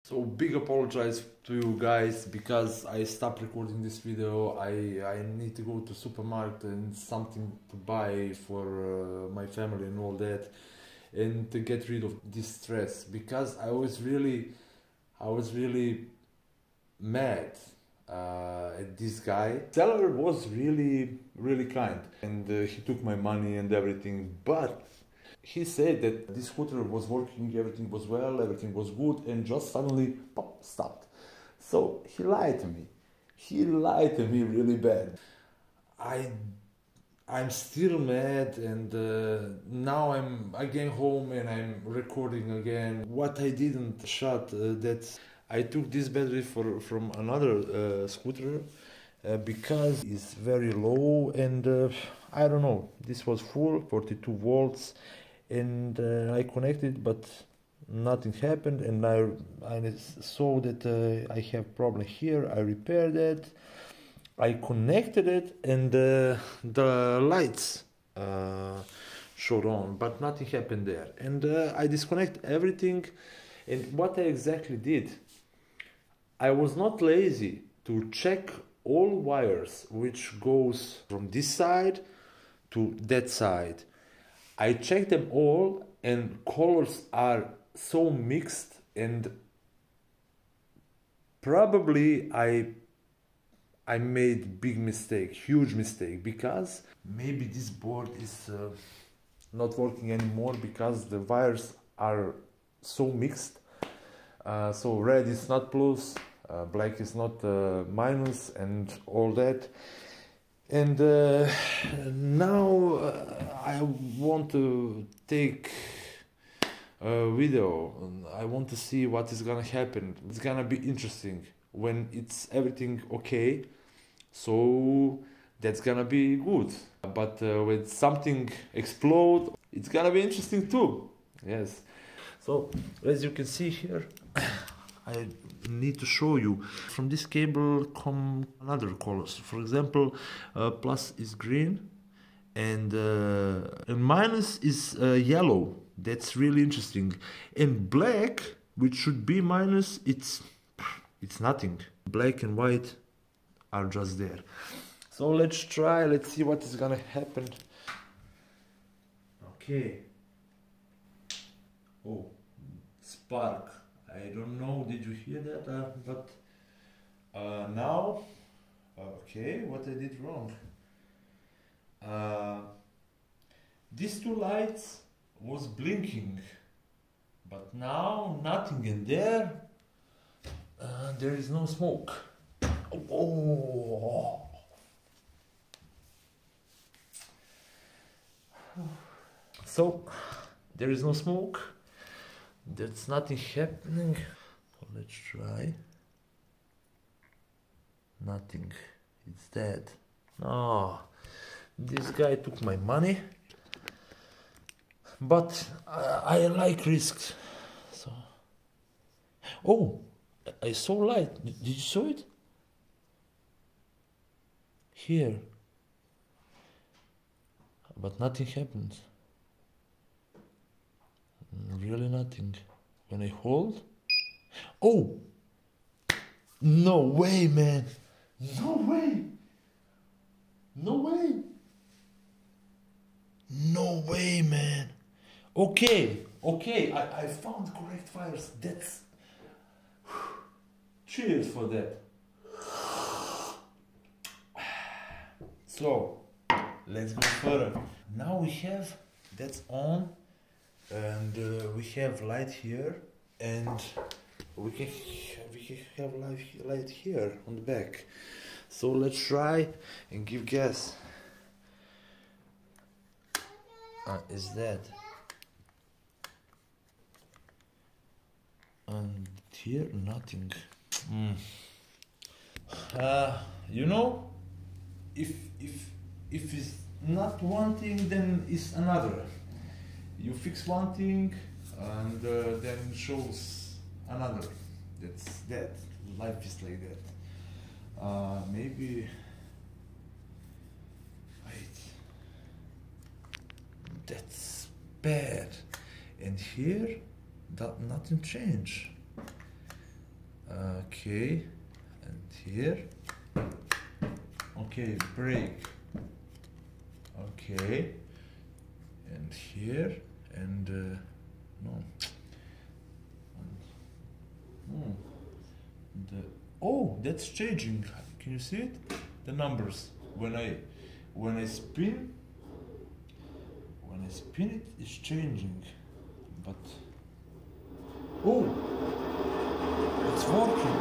So big apologize to you guys because I stopped recording this video. I need to go to supermarket and something to buy for my family and all that, and to get rid of this stress, because I was really mad at this guy. Seller was really kind, and he took my money and everything, but he said that this scooter was working, everything was well, everything was good, and just suddenly pop, stopped. So he lied to me. He lied to me really bad. I'm still mad, and now I'm again home and I'm recording again. What I didn't shot, that I took this battery from another scooter because it's very low, and I don't know, this was full, 42 volts, and I connected, but nothing happened, and I saw that I have problem here. I repaired it, I connected it, and the lights showed on, but nothing happened there. And I disconnect everything, and what I exactly did, I was not lazy to check all wires which goes from this side to that side. I checked them all, and colors are so mixed, and probably I made big mistake, huge mistake, because maybe this board is not working anymore because the wires are so mixed. So red is not plus, black is not minus, and all that. And now I want to take a video. I want to see what is gonna happen. It's gonna be interesting when it's everything okay. So that's gonna be good. But when something explode, it's gonna be interesting too. Yes. So as you can see here, I need to show you. From this cable come another colors. For example, plus is green, and minus is yellow. That's really interesting. And black, which should be minus, it's nothing. Black and white are just there. So let's try. Let's see what is gonna happen. Okay. Oh, spark. I don't know, did you hear that? But now, okay, what I did wrong. These two lights was blinking, but now nothing in there. There is no smoke. Oh. So, there is no smoke. There's nothing happening. So let's try. Nothing. It's dead. Oh, this guy took my money. But I like risks. So. Oh, I saw light. Did you saw it? Here. But nothing happened. Really nothing. When I hold, oh, no way, man, no way, no way, no way, man. Okay, I found correct wires. That's cheers for that. So let's go further. Now we have that's on. And we have light here, and we can have light here on the back. So let's try and give gas. Is that? And here nothing. You know, if it's not one thing, then it's another. You fix one thing, and then shows another. That's that. Life is like that. Maybe. Wait. That's bad. And here, that nothing changed. Okay, and here. Okay, brake. Okay, and here, and no. Oh, that's changing. Can you see it? The numbers. When I spin it, it's changing. But oh, it's working.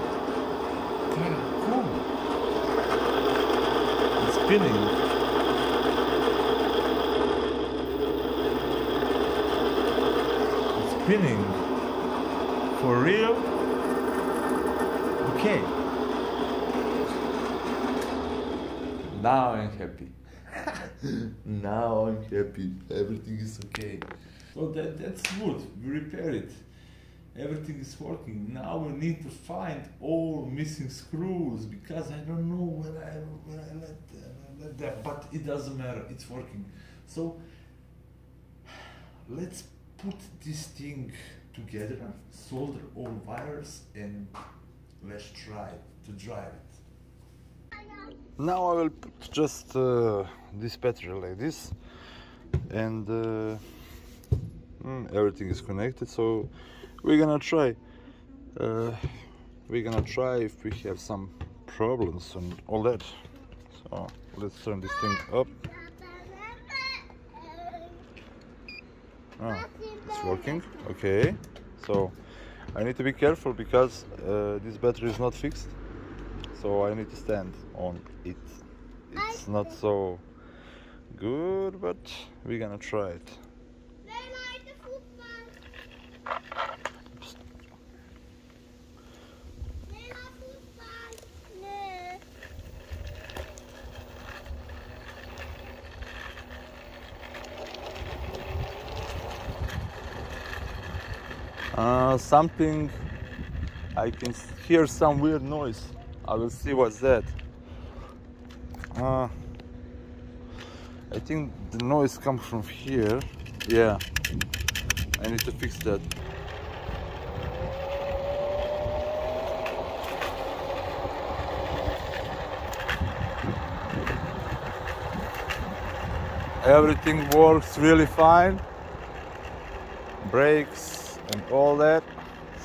Kind of cool. It's spinning. It's spinning. For real? Okay. Now I'm happy. Now I'm happy. Everything is okay. So that's good. We repair it. Everything is working. Now we need to find all missing screws because I don't know where I let them. But it doesn't matter. It's working. So let's put this thing together, solder all wires, and let's try to drive it. Now I will put just this battery like this, and everything is connected. So we're gonna try. We're gonna try if we have some problems and all that. So let's turn this thing up. Ah, it's working. Okay. So I need to be careful because this battery is not fixed. So I need to stand on it. It's not so good, but we're gonna try it. Something, I can hear some weird noise. I will see what's that. I think the noise comes from here. Yeah, I need to fix that. Everything works really fine. Brakes and all that.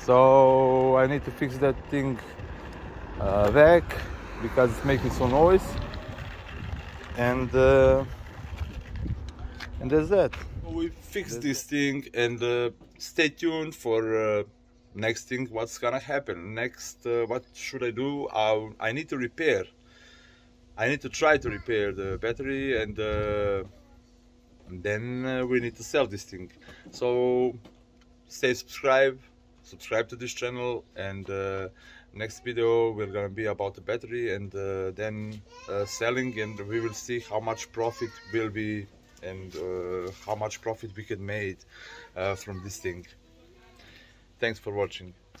So I need to fix that thing back because it's making some noise, and that's that. We fixed this thing, and stay tuned for next thing. What's gonna happen next? What should I do? I need to repair. I need to try to repair the battery, and then we need to sell this thing. So stay subscribe to this channel, and next video we're gonna be about the battery, and then selling, and we will see how much profit will be, and how much profit we can make from this thing. Thanks for watching.